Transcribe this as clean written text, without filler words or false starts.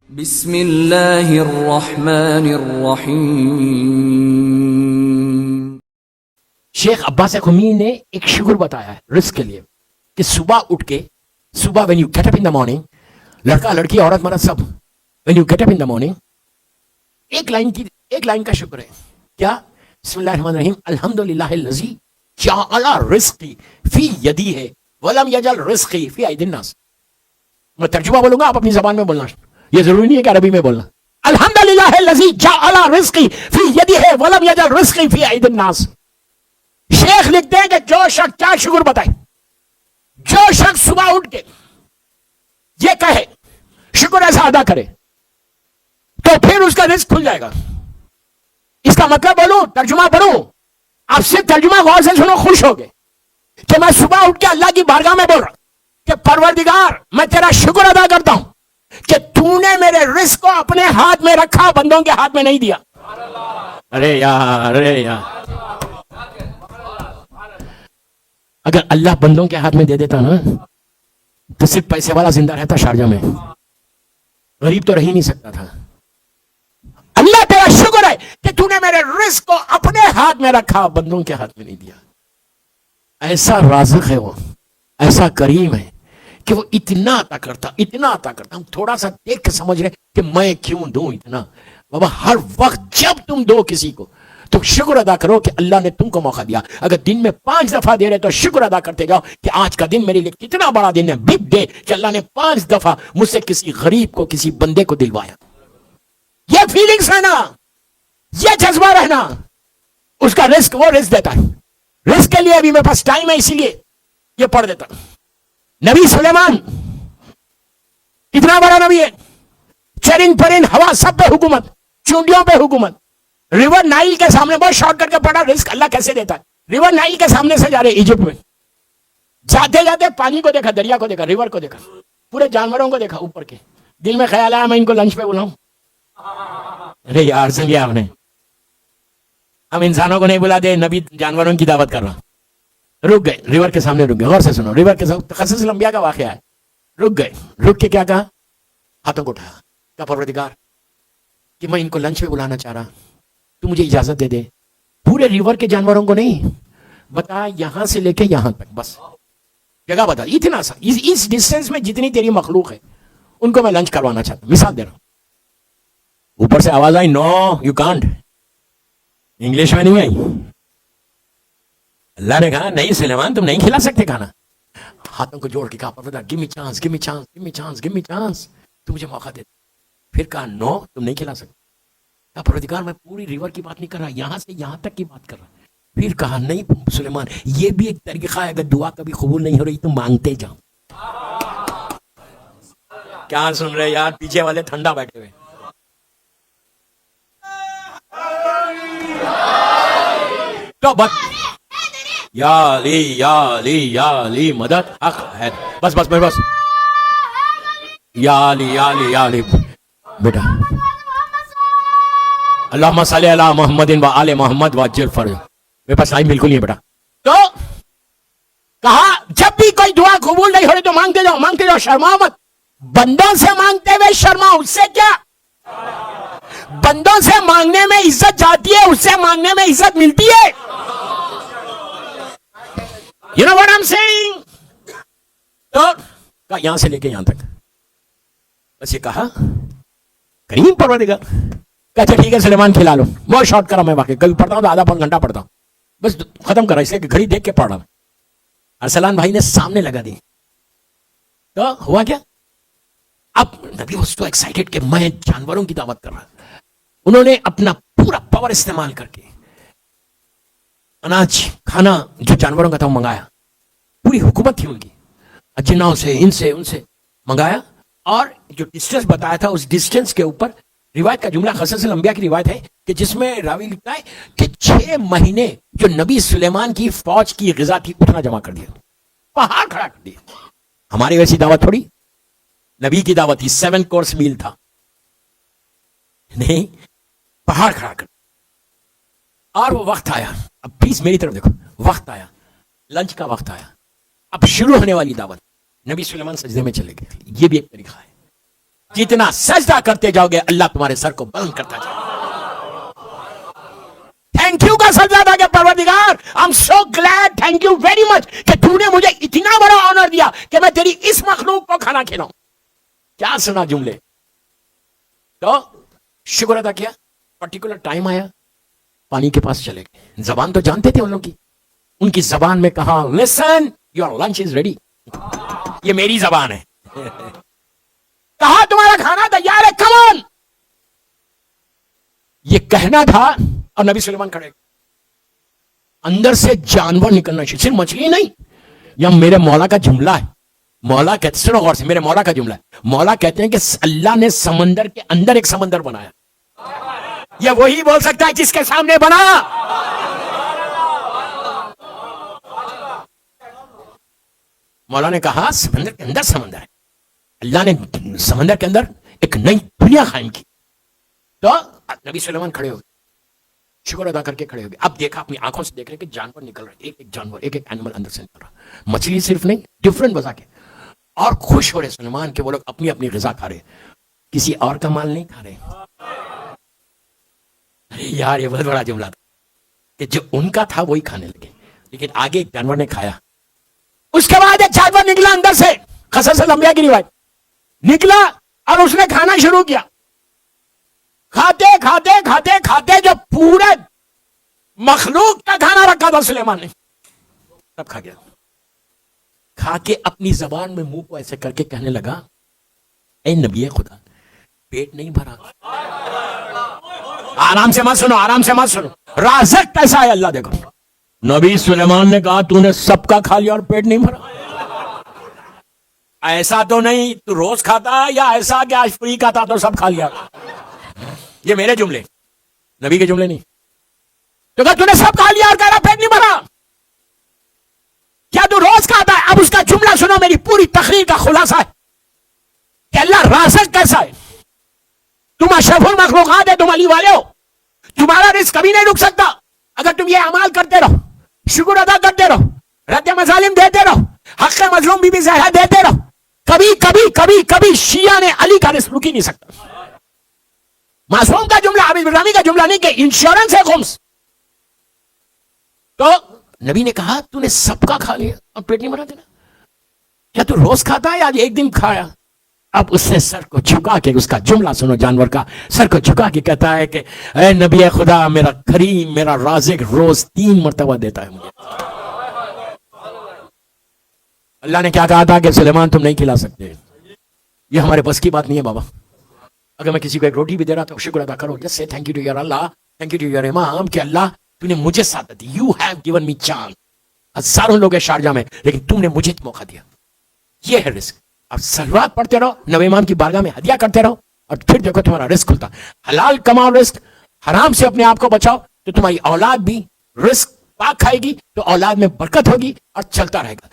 بسم اللہ الرحمن الرحیم۔ شیخ عباس خمینی نے ایک شکر بتایا ہے رزق کے لیے کہ صبح اٹھ کے صبح when you get up in the morning، لڑکا لڑکی عورت مرد سب when you get up in the morning ایک لائن کا شکر ہے کیا؟ بسم اللہ الرحمن الرحیم الحمدللہ الذی جعل رزقی فی یدی ہے ولم یجعل رزقی فی ایدی الناس۔ میں ترجمہ بولوں گا، آپ اپنی زبان میں بولنا، یہ ضروری نہیں ہے کہ عربی میں بولنا۔ الحمدللہ الذی جعل رزقی فی یدی ہے ولم یجعل رزقی فی ایدی الناس۔ شیخ لکھتے ہیں کہ جو شخص کیا شکر بتائے، جو شخص صبح اٹھ کے یہ کہے شکر ایسا ادا کرے تو پھر اس کا رزق کھل جائے گا۔ اس کا مطلب بولوں، ترجمہ پڑھوں، آپ صرف ترجمہ غور سے سنو، خوش ہوگے کہ میں صبح اٹھ کے اللہ کی بارگاہ میں بول رہا کہ پروردگار میں تیرا شکر ادا کرتا ہوں کہ تو نے میرے رزق کو اپنے ہاتھ میں رکھا، بندوں کے ہاتھ میں نہیں دیا۔ ارے یار اگر اللہ بندوں کے ہاتھ میں دے دیتا نا تو صرف پیسے والا زندہ رہتا شارجہ میں، غریب تو رہ ہی نہیں سکتا تھا۔ اللہ تیرا شکر ہے کہ تو نے میرے رزق کو اپنے ہاتھ میں رکھا، بندوں کے ہاتھ میں نہیں دیا۔ ایسا رازق ہے وہ، ایسا کریم ہے کہ وہ اتنا عطا کرتا، اتنا عطا کرتا۔ ہم تھوڑا سا دیکھ کے سمجھ رہے کہ میں کیوں دوں اتنا؟ بابا ہر وقت جب تم دو کسی کو تو شکر ادا کرو کہ اللہ نے تم کو موقع دیا۔ اگر دن میں 5 دفعہ دے رہے تو شکر ادا کرتے جاؤ کہ آج کا دن میرے لیے کتنا بڑا دن ہے، بگ ڈے، کہ اللہ نے 5 دفعہ مجھ سے کسی غریب کو، کسی بندے کو دلوایا۔ یہ فیلنگز رہنا، یہ جذبہ رہنا، اس کا رزق وہ رزق دیتا ہے۔ رزق کے لیے ابھی میرے پاس ٹائم ہے، اسی لیے یہ پڑھ دیتا۔ نبی سلیمان کتنا بڑا نبی ہے، چرند پرند ہوا سب پہ حکومت، چونٹیوں پہ حکومت۔ ریور نائل کے سامنے، بہت شارٹ کر کے پڑھا رزق اللہ کیسے دیتا ہے۔ ریور نائل کے سامنے سے جا رہے ایجپٹ میں، جاتے جاتے پانی کو دیکھا، دریا کو دیکھا، ریور کو دیکھا، پورے جانوروں کو دیکھا اوپر کے۔ دل میں خیال آیا میں ان کو لنچ پہ بلاؤں۔ ارے یار سن لیا آپ نے، ہم انسانوں کو نہیں بلا دے، نبی جانوروں کی دعوت کر رہا۔ رک گئے، ریور کے سامنے رک گئے، غور سے سنو، ریور کے سامنے قصص الانبیاء کا واقعہ ہے۔ رک گئے، رک کے کیا کہا؟ ہاتھوں کو اٹھایا، کہا پروردگار کہ میں ان کو لنچ پہ بلانا چاہ رہا، تو مجھے اجازت دے دے۔ پورے ریور کے جانوروں کو نہیں، بتا یہاں سے لے کے یہاں تک، بس جگہ بتا، اتنا سا، اس ڈسٹینس میں جتنی تیری مخلوق ہے ان کو میں لنچ کروانا چاہتا ہوں، مثال دے رہا ہوں۔ اوپر سے آواز آئی، نو یو کانٹ، انگلش میں نہیں آئی۔ اللہ نے کہا نہیں سلیمان تم نہیں کھلا سکتے کھانا۔ ہاتھوں کو جوڑ کے کہا پروردگار گیو می چانس، گیو می چانس، گیو می چانس، گیو می چانس، تو مجھے موقع دے۔ پھر کہا نو تم نہیں کھلا سکتے۔ کہا پروردگار میں پوری ریور کی بات نہیں کر رہا، یہاں سے یہاں تک کی بات کر رہا۔ پھر کہا نہیں سلیمان یہ بھی ایک طریقہ ہے، اگر دعا کبھی قبول نہیں ہو رہی تو مانگتے جاؤ۔ کیا سن رہے یار، پیچھے والے ٹھنڈا بیٹھے ہوئے۔ تو بس یا علی یا علی یا علی مدد حق ہے، بس بس بس بس، یا علی یا علی یا علی۔ بیٹا اللہم صلی علی محمد و آل محمد وعجل فرج، میرے پاس ٹائم بالکل نہیں ہے بیٹا۔ تو کہا جب بھی کوئی دعا قبول نہیں ہو رہی تو مانگتے جاؤ، مانگتے جاؤ، شرماؤ مت۔ بندوں سے مانگتے ہوئے شرماؤ، اس سے کیا؟ بندوں سے مانگنے میں عزت جاتی ہے، اس سے مانگنے میں عزت ملتی ہے۔ You know what I'm saying؟ تو کہا یہاں سے لے کے یہاں تک، بس یہ کہا کریم پروردگار۔ کہا ٹھیک ہے سلیمان کھلا لو، بہت شارٹ کرا میں واقعی، کبھی پڑھتا ہوں تو آدھا پون گھنٹہ پڑھتا ہوں، بس ختم کرا، اس لیے کہ گھڑی دیکھ کے پڑھ رہا۔ ارسلان بھائی نے سامنے لگا دی، تو ہوا کیا؟ اب نبی واز سو ایکسائٹڈ کہ میں جانوروں کی دعوت کر رہا۔ انہوں نے اپنا پورا پاور استعمال کر کے اناج کھانا جو جانوروں کا تھا وہ منگایا، پوری حکومت تھی ان کی، اجناؤں سے، ان سے ان سے منگایا، اور جو ڈسٹینس بتایا تھا اس ڈسٹینس کے اوپر روایت کا جملہ، قصص الانبیاء کی روایت ہے کہ جس میں راوی لکھتا ہے کہ 6 مہینے جو نبی سلیمان کی فوج کی غذا تھی اتنا جمع کر دیا، پہاڑ کھڑا کر دیا۔ ہماری ویسی دعوت تھوڑی، نبی کی دعوت تھی، 7 کورس میل تھا، نہیں پہاڑ کھڑا کر۔ اور وہ وقت آیا، اب پلیز میری طرف دیکھو، وقت آیا، لنچ کا وقت آیا، اب شروع ہونے والی دعوت۔ نبی سلیمان سجدے میں چلے گئے، یہ بھی ایک طریقہ ہے۔ جتنا سجدہ کرتے جاؤ گے اللہ تمہارے سر کو بلند کرتا جائے. تھینک یو کا سجدہ تھا کہ پروردگار I am so glad, thank you very much کہ تو نے مجھے اتنا بڑا آنر دیا کہ میں تیری اس مخلوق کو کھانا کھلاؤں. کیا سنا جملے. تو شکر ادا کیا. پرٹیکولر ٹائم آیا, پانی کے پاس چلے گئے. زبان تو جانتے تھے ان لوگ کی. ان کی زبان میں کہا لسن یور لنچ از ریڈی. یہ میری زبان ہے. کہا تمہارا کھانا تیار ہے, کم آن. یہ کہنا تھا اور نبی سلیمان کھڑے. اندر سے جانور نکلنا چاہیے, صرف مچھلی نہیں. یہ میرے مولا کا جملہ ہے. مولا کہتے, سنو غور سے, میرے مولا کا جملہ ہے. مولا کہتے ہیں کہ اللہ نے سمندر کے اندر ایک سمندر بنایا. یہ وہی بول سکتا ہے جس کے سامنے بنا. مولا نے کہا سمندر کے اندر سمندر ہے. اللہ نے سمندر کے اندر ایک نئی دنیا قائم کی. تو نبی سلیمان کھڑے ہو گئے, شکر ادا کر کے کھڑے ہو گئے. اب دیکھا, اپنی آنکھوں سے دیکھ رہے کہ جانور نکل رہے, ایک ایک جانور, ایک ایک اینیمل اندر سے نکل رہا. مچھلی صرف نہیں, ڈفرنٹ بذا کے. اور خوش ہو رہے سلیمان کہ وہ لوگ اپنی اپنی غذا کھا رہے, کسی اور کا مال نہیں کھا رہے. یار یہ بہت بڑا جملہ تھا کہ جو ان کا تھا وہی کھانے لگے. لیکن آگے ایک جانور نے کھایا. اس کے بعد ایک جانور نکلا اندر سے, قصص الانبیاء کی روایت, نکلا اور اس نے کھانا شروع کیا. کھاتے کھاتے کھاتے کھاتے جو پورے مخلوق کا کھانا رکھا تھا سلیمان نے سب کھا گیا. کھا کے اپنی زبان میں منہ کو ایسے کر کے کہنے لگا, اے نبی خدا پیٹ نہیں بھرا. آرام سے مت سنو, آرام سے مت سنو. رازق کیسا ہے اللہ دیکھو. نبی سلیمان نے کہا تو نے سب کا کھا لیا اور پیٹ نہیں بھرا. ایسا تو نہیں تو روز کھاتا, یا ایسا کہ آج فری کا تھا تو سب کھا لیا. یہ میرے جملے, نبی کے جملے نہیں. تو کہا تو نے سب کھا لیا اور کہہ رہا پیٹ نہیں بھرا. کیا تو روز کھاتا ہے؟ اب اس کا جملہ سنو, میری پوری تقریر کا خلاصہ ہے کہ اللہ رازق کیسا ہے. تم اشرف المخلوقات ہے, تم علی والے ہو, تمہارا رزق کبھی نہیں رک سکتا اگر تم یہ اعمال کرتے رہو, شکر ادا کرتے رہو, رد مظالم دیتے رہو, حق مظلوم بی بی زہرا دیتے رہو. کبھی کبھی کبھی کبھی شیعہ نے علی کا رزق رک ہی نہیں سکتا. معصوم کا جملہ, عابد برامی کا جملہ نہیں کہ انشورنس ہے خمس. تو نبی نے کہا تو نے سب کا کھا لیا اور پیٹ نہیں بھرا دینا. کیا تو روز کھاتا ہے یا ایک دن کھایا؟ اب اس نے سر کو جھکا کے, اس کا جملہ سنو, جانور کا سر کو جھکا کے کہتا ہے کہ اے نبی خدا, میرا کریم, میرا رازق روز 3 مرتبہ دیتا ہے مجھے. اللہ نے کیا کہا تھا کہ سلیمان تم نہیں کھلا سکتے, یہ ہمارے بس کی بات نہیں ہے بابا. اگر میں کسی کو ایک روٹی بھی دے رہا تو شکر ادا کرو, جس سے thank you to your Allah, thank you to your imam, کہ اللہ تو نے مجھے ساتھ دی. You have given me chance. ہزاروں لوگ ہیں شارجہ میں لیکن تم نے مجھے موقع دیا. یہ ہے رزق. اب سلوات پڑھتے رہو, نبی امام کی بارگاہ میں ہدیہ کرتے رہو, اور پھر دیکھو تمہارا رزق کھلتا. حلال کماؤ رزق, حرام سے اپنے آپ کو بچاؤ تو تمہاری اولاد بھی رزق پاک کھائے گی, تو اولاد میں برکت ہوگی اور چلتا رہے گا.